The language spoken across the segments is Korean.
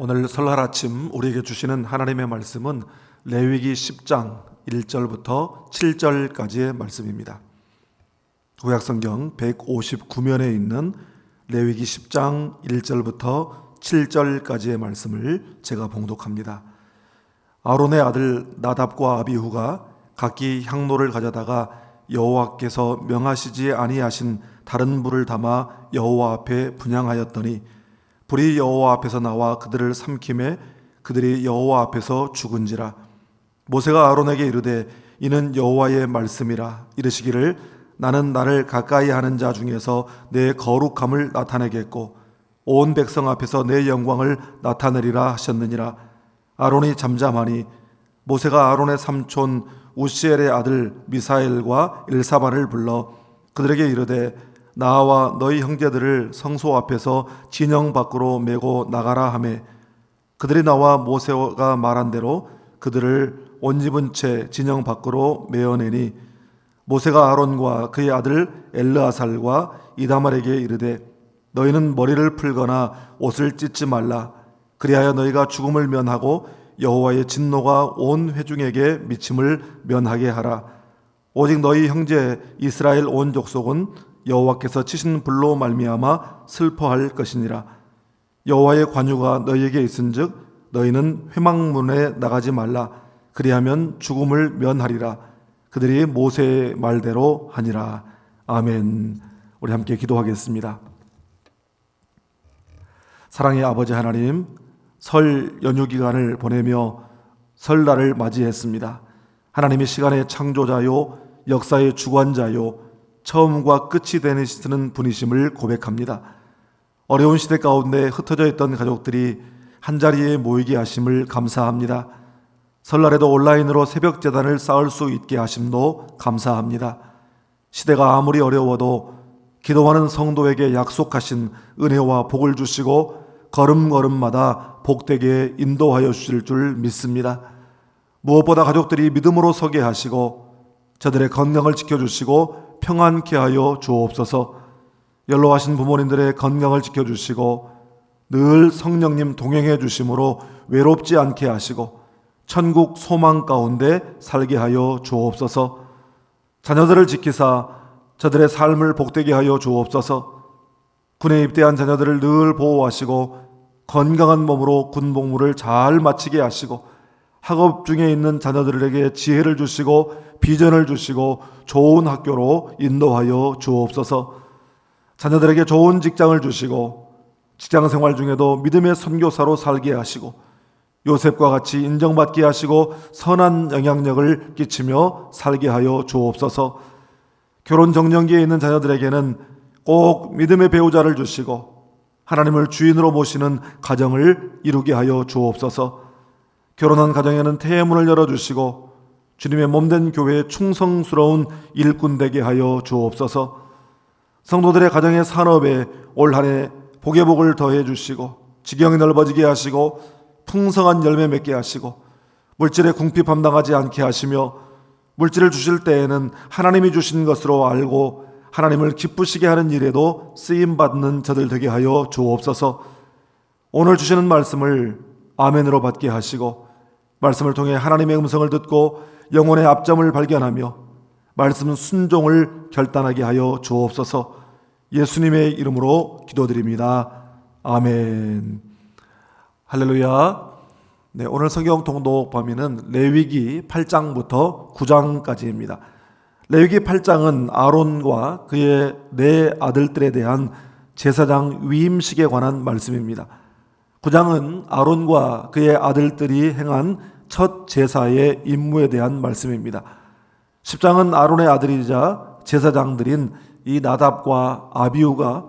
오늘 설날 아침 우리에게 주시는 하나님의 말씀은 레위기 10장 1절부터 7절까지의 말씀입니다. 구약성경 159면에 있는 레위기 10장 1절부터 7절까지의 말씀을 제가 봉독합니다. 아론의 아들 나답과 아비후가 각기 향로를 가져다가 여호와께서 명하시지 아니하신 다른 불을 담아 여호와 앞에 분향하였더니 불이 여호와 앞에서 나와 그들을 삼킴에 그들이 여호와 앞에서 죽은지라. 모세가 아론에게 이르되 이는 여호와의 말씀이라. 이르시기를 나는 나를 가까이 하는 자 중에서 내 거룩함을 나타내겠고 온 백성 앞에서 내 영광을 나타내리라 하셨느니라. 아론이 잠잠하니 모세가 아론의 삼촌 우시엘의 아들 미사엘과 일사반을 불러 그들에게 이르되 나와 너희 형제들을 성소 앞에서 진영 밖으로 메고 나가라 하매 그들이 나와 모세가 말한 대로 그들을 옷 입은 채 진영 밖으로 메어내니 모세가 아론과 그의 아들 엘르아살과 이다말에게 이르되 너희는 머리를 풀거나 옷을 찢지 말라. 그리하여 너희가 죽음을 면하고 여호와의 진노가 온 회중에게 미침을 면하게 하라. 오직 너희 형제 이스라엘 온 족속은 여호와께서 치신 불로 말미암아 슬퍼할 것이니라. 여호와의 관유가 너희에게 있은즉 너희는 회막문에 나가지 말라. 그리하면 죽음을 면하리라. 그들이 모세의 말대로 하니라. 아멘. 우리 함께 기도하겠습니다. 사랑의 아버지 하나님, 설 연휴 기간을 보내며 설날을 맞이했습니다. 하나님이 시간의 창조자요 역사의 주관자요 처음과 끝이 되시는 분이심을 고백합니다. 어려운 시대 가운데 흩어져 있던 가족들이 한자리에 모이게 하심을 감사합니다. 설날에도 온라인으로 새벽 제단을 쌓을 수 있게 하심도 감사합니다. 시대가 아무리 어려워도 기도하는 성도에게 약속하신 은혜와 복을 주시고 걸음걸음마다 복되게 인도하여 주실 줄 믿습니다. 무엇보다 가족들이 믿음으로 서게 하시고 저들의 건강을 지켜주시고 평안케 하여 주옵소서. 연로하신 부모님들의 건강을 지켜주시고 늘 성령님 동행해 주심으로 외롭지 않게 하시고 천국 소망 가운데 살게 하여 주옵소서. 자녀들을 지키사 저들의 삶을 복되게 하여 주옵소서. 군에 입대한 자녀들을 늘 보호하시고 건강한 몸으로 군 복무를 잘 마치게 하시고 학업 중에 있는 자녀들에게 지혜를 주시고 비전을 주시고 좋은 학교로 인도하여 주옵소서. 자녀들에게 좋은 직장을 주시고 직장생활 중에도 믿음의 선교사로 살게 하시고 요셉과 같이 인정받게 하시고 선한 영향력을 끼치며 살게 하여 주옵소서. 결혼 정년기에 있는 자녀들에게는 꼭 믿음의 배우자를 주시고 하나님을 주인으로 모시는 가정을 이루게 하여 주옵소서. 결혼한 가정에는 태문을 열어주시고 주님의 몸된 교회에 충성스러운 일꾼 되게 하여 주옵소서. 성도들의 가정의 산업에 올 한 해 복의 복을 더해 주시고 지경이 넓어지게 하시고 풍성한 열매 맺게 하시고 물질에 궁핍함당하지 않게 하시며 물질을 주실 때에는 하나님이 주신 것으로 알고 하나님을 기쁘시게 하는 일에도 쓰임받는 저들 되게 하여 주옵소서. 오늘 주시는 말씀을 아멘으로 받게 하시고 말씀을 통해 하나님의 음성을 듣고 영혼의 압점을 발견하며 말씀 순종을 결단하게 하여 주옵소서. 예수님의 이름으로 기도드립니다. 아멘. 할렐루야. 네, 오늘 성경 통독 범위는 레위기 8장부터 9장까지입니다. 레위기 8장은 아론과 그의 네 아들들에 대한 제사장 위임식에 관한 말씀입니다. 9장은 아론과 그의 아들들이 행한 첫 제사의 임무에 대한 말씀입니다. 10장은 아론의 아들이자 제사장들인 이 나답과 아비후가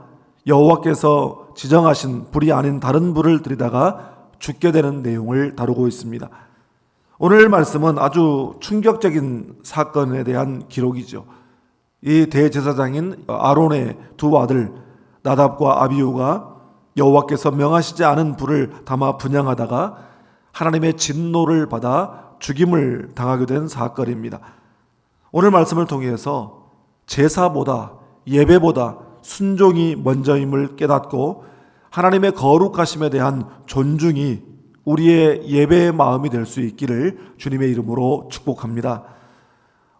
여호와께서 지정하신 불이 아닌 다른 불을 들이다가 죽게 되는 내용을 다루고 있습니다. 오늘 말씀은 아주 충격적인 사건에 대한 기록이죠. 이 대제사장인 아론의 두 아들 나답과 아비후가 여호와께서 명하시지 않은 불을 담아 분향하다가 하나님의 진노를 받아 죽임을 당하게 된 사건입니다. 오늘 말씀을 통해서 제사보다 예배보다 순종이 먼저임을 깨닫고 하나님의 거룩하심에 대한 존중이 우리의 예배의 마음이 될 수 있기를 주님의 이름으로 축복합니다.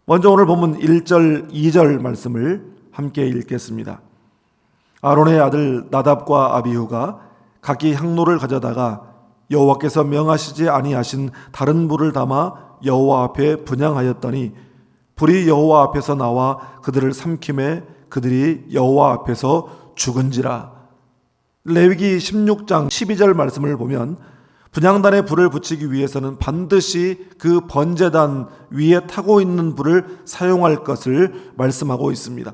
먼저 오늘 본문 1절, 2절 말씀을 함께 읽겠습니다. 아론의 아들 나답과 아비후가 각기 향로를 가져다가 여호와께서 명하시지 아니하신 다른 불을 담아 여호와 앞에 분향하였더니 불이 여호와 앞에서 나와 그들을 삼킴에 그들이 여호와 앞에서 죽은지라. 레위기 16장 12절 말씀을 보면 분향단에 불을 붙이기 위해서는 반드시 그 번제단 위에 타고 있는 불을 사용할 것을 말씀하고 있습니다.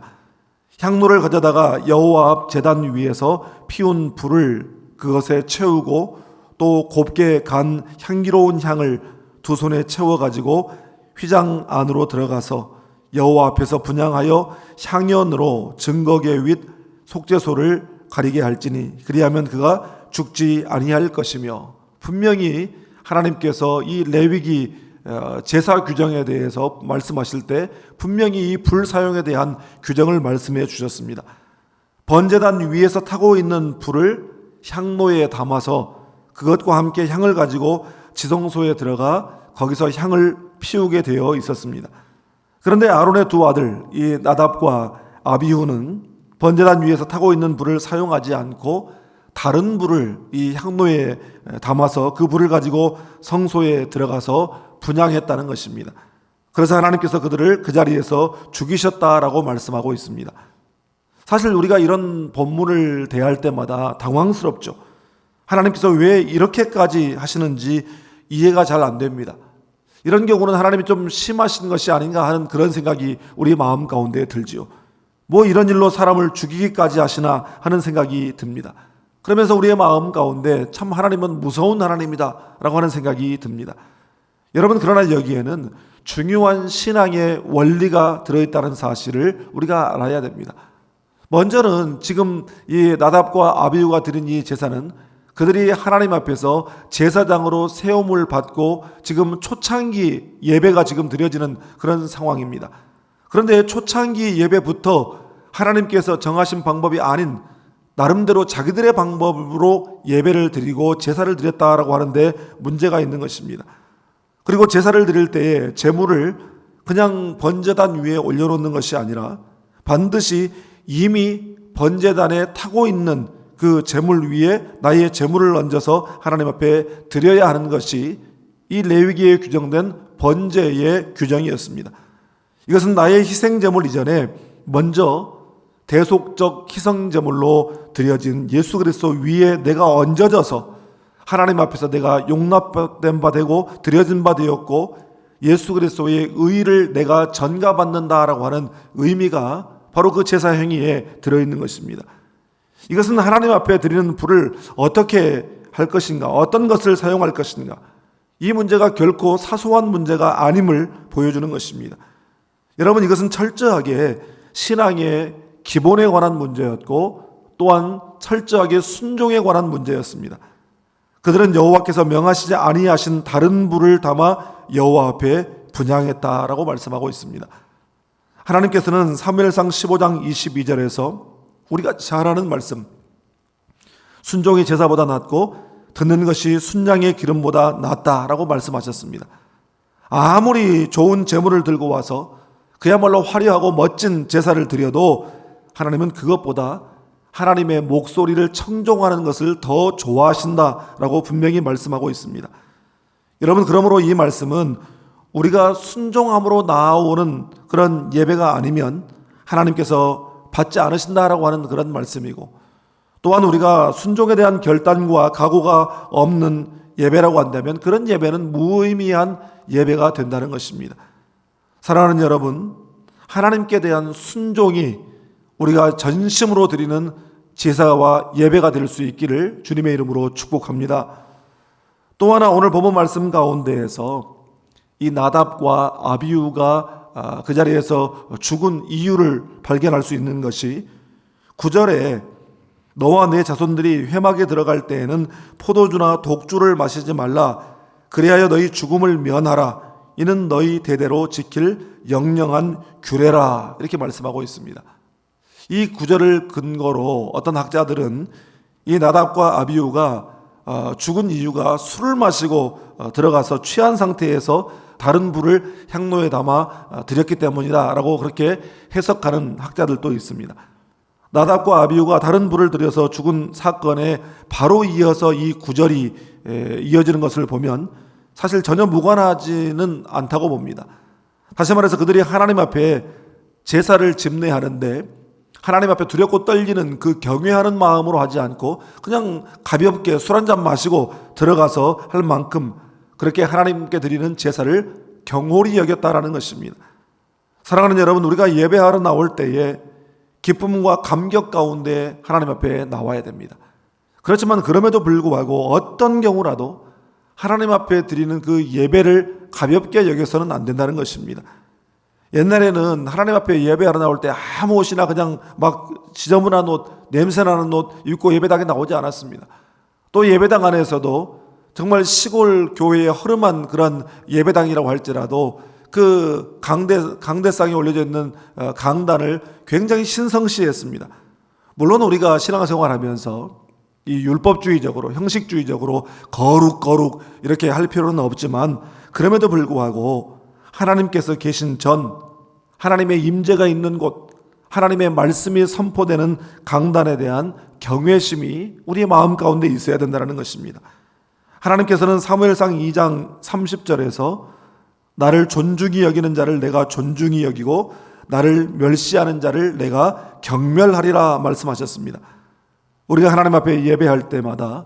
향로를 가져다가 여호와 앞 제단 위에서 피운 불을 그것에 채우고 또 곱게 간 향기로운 향을 두 손에 채워가지고 휘장 안으로 들어가서 여호와 앞에서 분향하여 향연으로 증거계 윗 속죄소를 가리게 할지니 그리하면 그가 죽지 아니할 것이며, 분명히 하나님께서 이 레위기 제사 규정에 대해서 말씀하실 때 분명히 이 불 사용에 대한 규정을 말씀해 주셨습니다. 번제단 위에서 타고 있는 불을 향로에 담아서 그것과 함께 향을 가지고 지성소에 들어가 거기서 향을 피우게 되어 있었습니다. 그런데 아론의 두 아들 이 나답과 아비후는 번제단 위에서 타고 있는 불을 사용하지 않고 다른 불을 이 향로에 담아서 그 불을 가지고 성소에 들어가서 분향했다는 것입니다. 그래서 하나님께서 그들을 그 자리에서 죽이셨다라고 말씀하고 있습니다. 사실 우리가 이런 본문을 대할 때마다 당황스럽죠. 하나님께서 왜 이렇게까지 하시는지 이해가 잘 안 됩니다. 이런 경우는 하나님이 좀 심하신 것이 아닌가 하는 그런 생각이 우리 마음 가운데 들지요. 뭐 이런 일로 사람을 죽이기까지 하시나 하는 생각이 듭니다. 그러면서 우리의 마음 가운데 참 하나님은 무서운 하나님이다 라고 하는 생각이 듭니다. 여러분, 그러나 여기에는 중요한 신앙의 원리가 들어있다는 사실을 우리가 알아야 됩니다. 먼저는 지금 이 나답과 아비후가 드린 이 제사는 그들이 하나님 앞에서 제사장으로 세움을 받고 지금 초창기 예배가 지금 드려지는 그런 상황입니다. 그런데 초창기 예배부터 하나님께서 정하신 방법이 아닌 나름대로 자기들의 방법으로 예배를 드리고 제사를 드렸다라고 하는데 문제가 있는 것입니다. 그리고 제사를 드릴 때에 제물을 그냥 번제단 위에 올려놓는 것이 아니라 반드시 이미 번제단에 타고 있는 그 제물 위에 나의 제물을 얹어서 하나님 앞에 드려야 하는 것이 이 레위기에 규정된 번제의 규정이었습니다. 이것은 나의 희생제물 이전에 먼저 대속적 희생제물로 드려진 예수 그리스도 위에 내가 얹어져서 하나님 앞에서 내가 용납된 바 되고 드려진 바 되었고 예수 그리스도의 의를 내가 전가받는다라고 하는 의미가 바로 그 제사 행위에 들어있는 것입니다. 이것은 하나님 앞에 드리는 불을 어떻게 할 것인가, 어떤 것을 사용할 것인가, 이 문제가 결코 사소한 문제가 아님을 보여주는 것입니다. 여러분, 이것은 철저하게 신앙의 기본에 관한 문제였고 또한 철저하게 순종에 관한 문제였습니다. 그들은 여호와께서 명하시지 아니하신 다른 불을 담아 여호와 앞에 분향했다라고 말씀하고 있습니다. 하나님께서는 사무엘상 15장 22절에서 우리가 잘 아는 말씀, 순종이 제사보다 낫고 듣는 것이 순양의 기름보다 낫다라고 말씀하셨습니다. 아무리 좋은 제물을 들고 와서 그야말로 화려하고 멋진 제사를 드려도 하나님은 그것보다 하나님의 목소리를 청종하는 것을 더 좋아하신다라고 분명히 말씀하고 있습니다. 여러분, 그러므로 이 말씀은 우리가 순종함으로 나아오는 그런 예배가 아니면 하나님께서 받지 않으신다라고 하는 그런 말씀이고, 또한 우리가 순종에 대한 결단과 각오가 없는 예배라고 한다면 그런 예배는 무의미한 예배가 된다는 것입니다. 사랑하는 여러분, 하나님께 대한 순종이 우리가 전심으로 드리는 제사와 예배가 될 수 있기를 주님의 이름으로 축복합니다. 또 하나 오늘 본문 말씀 가운데에서 이 나답과 아비후가 그 자리에서 죽은 이유를 발견할 수 있는 것이 9절에 너와 내 자손들이 회막에 들어갈 때에는 포도주나 독주를 마시지 말라. 그리하여 너희 죽음을 면하라. 이는 너희 대대로 지킬 영영한 규례라. 이렇게 말씀하고 있습니다. 이 구절을 근거로 어떤 학자들은 이 나답과 아비후가 죽은 이유가 술을 마시고 들어가서 취한 상태에서 다른 불을 향로에 담아 드렸기 때문이다 라고 그렇게 해석하는 학자들도 있습니다. 나답과 아비후가 다른 불을 들여서 죽은 사건에 바로 이어서 이 구절이 이어지는 것을 보면 사실 전혀 무관하지는 않다고 봅니다. 다시 말해서 그들이 하나님 앞에 제사를 집례하는데 하나님 앞에 두렵고 떨리는 그 경외하는 마음으로 하지 않고 그냥 가볍게 술 한잔 마시고 들어가서 할 만큼 그렇게 하나님께 드리는 제사를 경홀히 여겼다라는 것입니다. 사랑하는 여러분, 우리가 예배하러 나올 때에 기쁨과 감격 가운데 하나님 앞에 나와야 됩니다. 그렇지만 그럼에도 불구하고 어떤 경우라도 하나님 앞에 드리는 그 예배를 가볍게 여겨서는 안 된다는 것입니다. 옛날에는 하나님 앞에 예배하러 나올 때 아무 옷이나 그냥 막 지저분한 옷, 냄새나는 옷 입고 예배당에 나오지 않았습니다. 또 예배당 안에서도 정말 시골 교회의 허름한 그런 예배당이라고 할지라도 그 강대상에 올려져 있는 강단을 굉장히 신성시했습니다. 물론 우리가 신앙생활하면서 이 율법주의적으로 형식주의적으로 거룩 이렇게 할 필요는 없지만 그럼에도 불구하고 하나님께서 계신 전 하나님의 임재가 있는 곳 하나님의 말씀이 선포되는 강단에 대한 경외심이 우리의 마음 가운데 있어야 된다는 것입니다. 하나님께서는 사무엘상 2장 30절에서 나를 존중히 여기는 자를 내가 존중히 여기고 나를 멸시하는 자를 내가 경멸하리라 말씀하셨습니다. 우리가 하나님 앞에 예배할 때마다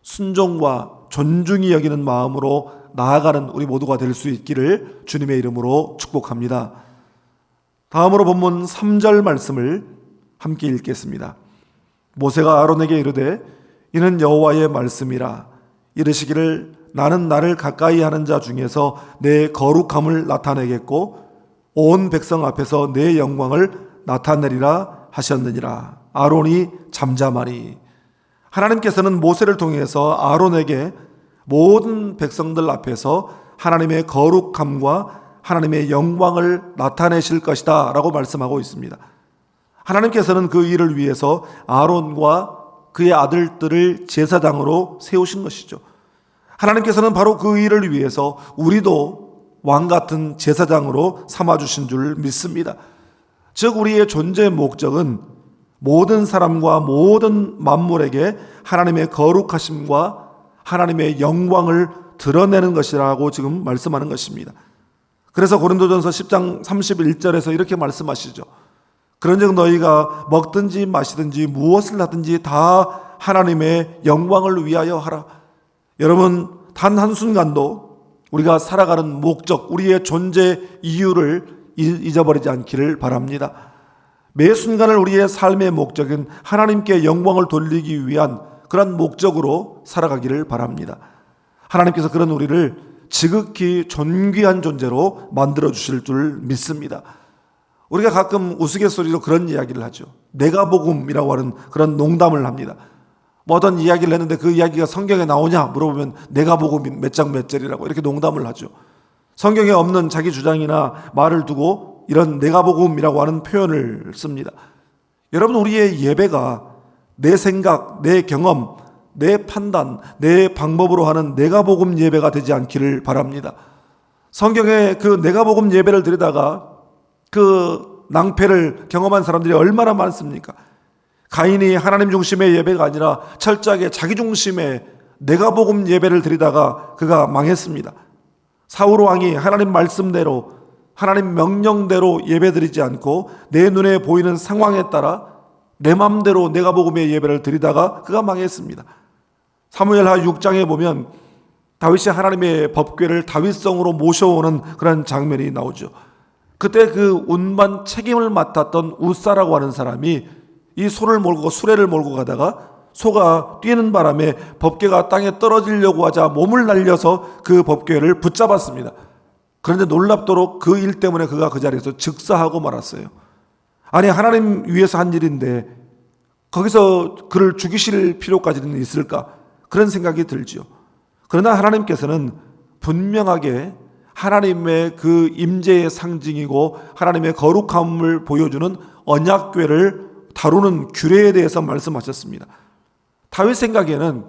순종과 존중히 여기는 마음으로 나아가는 우리 모두가 될 수 있기를 주님의 이름으로 축복합니다. 다음으로 본문 3절 말씀을 함께 읽겠습니다. 모세가 아론에게 이르되 이는 여호와의 말씀이라. 이르시기를 나는 나를 가까이 하는 자 중에서 내 거룩함을 나타내겠고 온 백성 앞에서 내 영광을 나타내리라 하셨느니라. 아론이 잠잠하니. 하나님께서는 모세를 통해서 아론에게 모든 백성들 앞에서 하나님의 거룩함과 하나님의 영광을 나타내실 것이다 라고 말씀하고 있습니다. 하나님께서는 그 일을 위해서 아론과 그의 아들들을 제사장으로 세우신 것이죠. 하나님께서는 바로 그 일을 위해서 우리도 왕같은 제사장으로 삼아주신 줄 믿습니다. 즉 우리의 존재의 목적은 모든 사람과 모든 만물에게 하나님의 거룩하심과 하나님의 영광을 드러내는 것이라고 지금 말씀하는 것입니다. 그래서 고린도전서 10장 31절에서 이렇게 말씀하시죠. 그런즉 너희가 먹든지 마시든지 무엇을 하든지 다 하나님의 영광을 위하여 하라. 여러분, 단 한순간도 우리가 살아가는 목적, 우리의 존재 이유를 잊어버리지 않기를 바랍니다. 매 순간을 우리의 삶의 목적은 하나님께 영광을 돌리기 위한 그런 목적으로 살아가기를 바랍니다. 하나님께서 그런 우리를 지극히 존귀한 존재로 만들어 주실 줄 믿습니다. 우리가 가끔 우스갯소리로 그런 이야기를 하죠. 내가 복음이라고 하는 그런 농담을 합니다. 어떤 이야기를 했는데 그 이야기가 성경에 나오냐 물어보면 내가 보고 몇 장 몇 절이라고 이렇게 농담을 하죠. 성경에 없는 자기 주장이나 말을 두고 이런 내가 복음이라고 하는 표현을 씁니다. 여러분, 우리의 예배가 내 생각, 내 경험, 내 판단, 내 방법으로 하는 내가 복음 예배가 되지 않기를 바랍니다. 성경에 그 내가 복음 예배를 드리다가 그 낭패를 경험한 사람들이 얼마나 많습니까? 가인이 하나님 중심의 예배가 아니라 철저하게 자기 중심의 내가 복음 예배를 드리다가 그가 망했습니다. 사울 왕이 하나님 말씀대로 하나님 명령대로 예배드리지 않고 내 눈에 보이는 상황에 따라 내 맘대로 내가 복음의 예배를 드리다가 그가 망했습니다. 사무엘하 6장에 보면 다윗이 하나님의 법궤를 다윗성으로 모셔오는 그런 장면이 나오죠. 그때 그 운반 책임을 맡았던 우사라고 하는 사람이 이 소를 몰고 수레를 몰고 가다가 소가 뛰는 바람에 법궤가 땅에 떨어지려고 하자 몸을 날려서 그 법궤를 붙잡았습니다. 그런데 놀랍도록 그 일 때문에 그가 그 자리에서 즉사하고 말았어요. 아니, 하나님 위해서 한 일인데 거기서 그를 죽이실 필요까지는 있을까? 그런 생각이 들지요. 그러나 하나님께서는 분명하게 하나님의 그 임재의 상징이고 하나님의 거룩함을 보여주는 언약궤를 다루는 규례에 대해서 말씀하셨습니다. 다윗 생각에는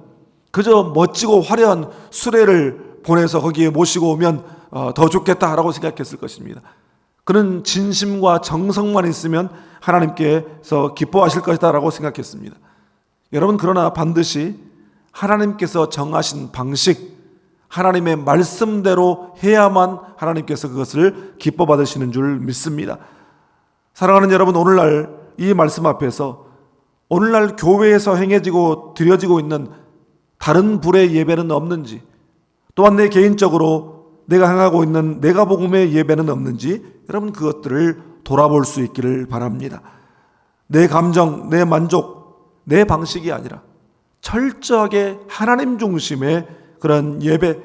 그저 멋지고 화려한 수레를 보내서 거기에 모시고 오면 더 좋겠다라고 생각했을 것입니다. 그는 진심과 정성만 있으면 하나님께서 기뻐하실 것이다라고 생각했습니다. 여러분, 그러나 반드시 하나님께서 정하신 방식, 하나님의 말씀대로 해야만 하나님께서 그것을 기뻐 받으시는 줄 믿습니다. 사랑하는 여러분, 오늘날 이 말씀 앞에서 오늘날 교회에서 행해지고 드려지고 있는 다른 불의 예배는 없는지, 또한 내 개인적으로 내가 행하고 있는 내가 복음의 예배는 없는지 여러분 그것들을 돌아볼 수 있기를 바랍니다. 내 감정, 내 만족, 내 방식이 아니라 철저하게 하나님 중심의 그런 예배,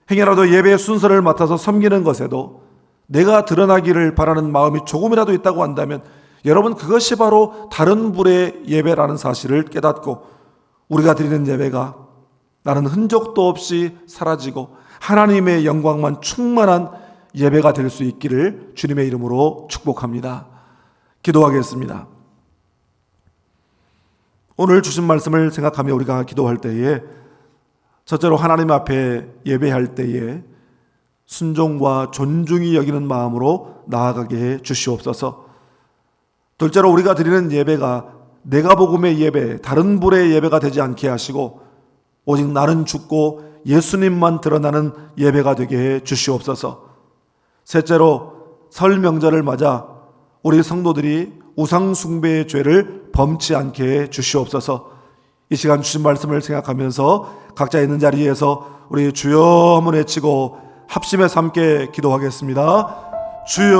행여라도 예배의 순서를 맡아서 섬기는 것에도 내가 드러나기를 바라는 마음이 조금이라도 있다고 한다면 여러분 그것이 바로 다른 불의 예배라는 사실을 깨닫고 우리가 드리는 예배가 나는 흔적도 없이 사라지고 하나님의 영광만 충만한 예배가 될 수 있기를 주님의 이름으로 축복합니다. 기도하겠습니다. 오늘 주신 말씀을 생각하며 우리가 기도할 때에 첫째로 하나님 앞에 예배할 때에 순종과 존중이 여기는 마음으로 나아가게 해 주시옵소서. 둘째로 우리가 드리는 예배가 내가 복음의 예배, 다른 불의 예배가 되지 않게 하시고 오직 나는 죽고 예수님만 드러나는 예배가 되게 해 주시옵소서. 셋째로 설 명절을 맞아 우리 성도들이 우상 숭배의 죄를 범치 않게 해 주시옵소서. 이 시간 주신 말씀을 생각하면서 각자 있는 자리에서 우리 주여 한번 외치고 합심해서 함께 기도하겠습니다. 주여